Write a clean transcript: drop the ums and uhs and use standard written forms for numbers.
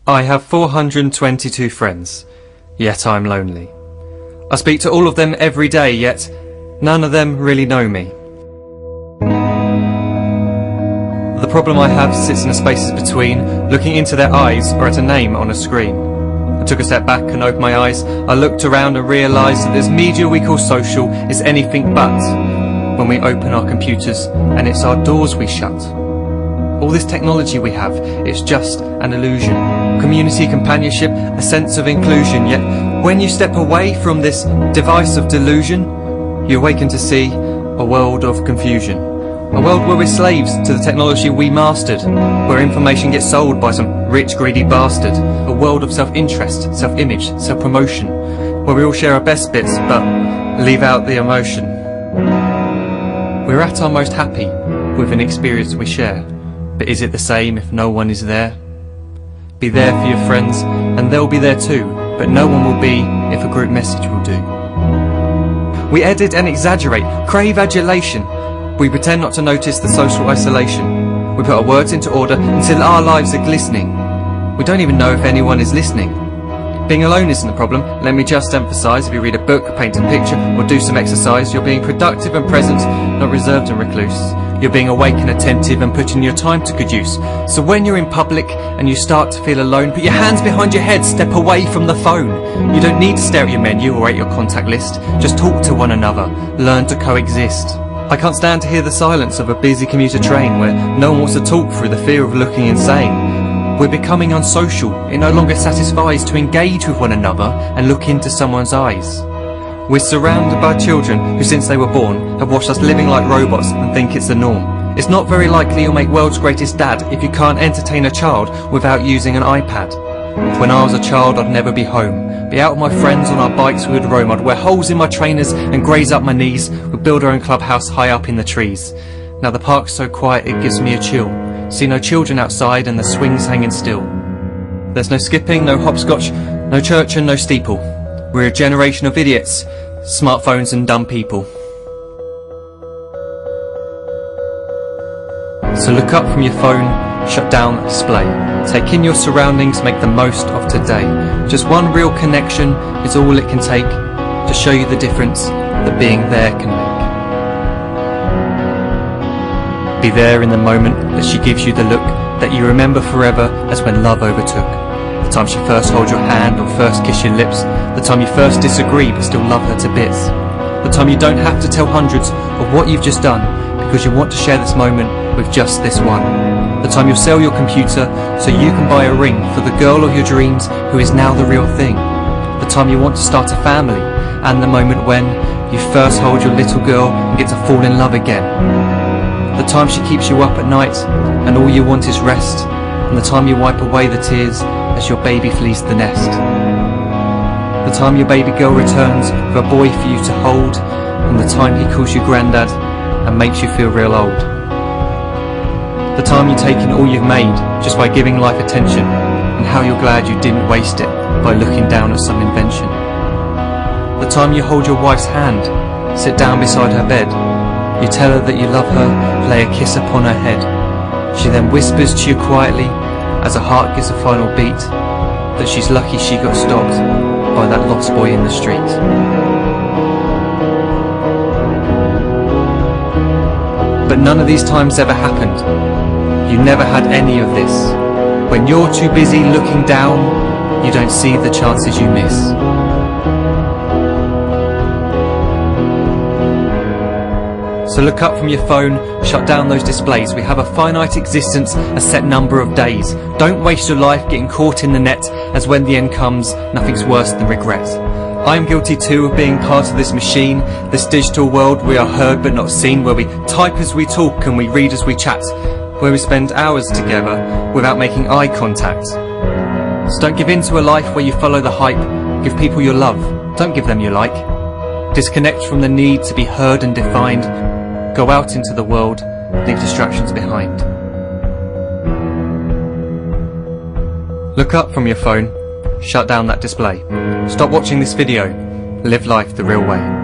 I have 422 friends, yet I'm lonely. I speak to all of them every day, yet none of them really know me. The problem I have sits in the spaces between looking into their eyes or at a name on a screen. I took a step back and opened my eyes. I looked around and realised that this media we call social is anything but when we open our computers and it's our doors we shut. All this technology we have, it's just an illusion. Community, companionship, a sense of inclusion. Yet when you step away from this device of delusion, you awaken to see a world of confusion. A world where we're slaves to the technology we mastered, where information gets sold by some rich, greedy bastard. A world of self-interest, self-image, self-promotion, where we all share our best bits but leave out the emotion. We're at our most happy with an experience we share. But is it the same if no one is there? Be there for your friends, and they'll be there too, but no one will be if a group message will do. We edit and exaggerate, crave adulation. We pretend not to notice the social isolation. We put our words into order until our lives are glistening. We don't even know if anyone is listening. Being alone isn't the problem. Let me just emphasise, if you read a book, paint a picture, or do some exercise, you're being productive and present, not reserved and recluse. You're being awake and attentive and putting your time to good use. So when you're in public and you start to feel alone, put your hands behind your head, step away from the phone. You don't need to stare at your menu or at your contact list. Just talk to one another. Learn to coexist. I can't stand to hear the silence of a busy commuter train where no one wants to talk through the fear of looking insane. We're becoming unsocial. It no longer satisfies to engage with one another and look into someone's eyes. We're surrounded by children who, since they were born, have watched us living like robots and think it's the norm. It's not very likely you'll make world's greatest dad if you can't entertain a child without using an iPad. When I was a child, I'd never be home. Be out with my friends on our bikes, we would roam. I'd wear holes in my trainers and graze up my knees. We'd build our own clubhouse high up in the trees. Now the park's so quiet it gives me a chill. See no children outside and the swings hanging still. There's no skipping, no hopscotch, no church and no steeple. We're a generation of idiots, smartphones and dumb people. So look up from your phone, shut down the display. Take in your surroundings, make the most of today. Just one real connection is all it can take to show you the difference that being there can make. Be there in the moment that she gives you the look that you remember forever as when love overtook. The time she first holds your hand or first kiss your lips. The time you first disagree but still love her to bits. The time you don't have to tell hundreds of what you've just done because you want to share this moment with just this one. The time you'll sell your computer so you can buy a ring for the girl of your dreams who is now the real thing. The time you want to start a family, and the moment when you first hold your little girl and get to fall in love again. The time she keeps you up at night and all you want is rest, and the time you wipe away the tears as your baby flees the nest. The time your baby girl returns with a boy for you to hold, and the time he calls you granddad and makes you feel real old. The time you take in all you've made just by giving life attention, and how you're glad you didn't waste it by looking down at some invention. The time you hold your wife's hand, sit down beside her bed, you tell her that you love her, lay a kiss upon her head. She then whispers to you quietly, as her heart gives a final beat, that she's lucky she got stopped by that lost boy in the street. But none of these times ever happened. You never had any of this. When you're too busy looking down, you don't see the chances you miss. So look up from your phone, shut down those displays. We have a finite existence, a set number of days. Don't waste your life getting caught in the net, as when the end comes, nothing's worse than regret. I am guilty too of being part of this machine, this digital world we are heard but not seen, where we type as we talk and we read as we chat, where we spend hours together without making eye contact. So don't give in to a life where you follow the hype. Give people your love, don't give them your like. Disconnect from the need to be heard and defined. Go out into the world, leave distractions behind. Look up from your phone, shut down that display. Stop watching this video, live life the real way.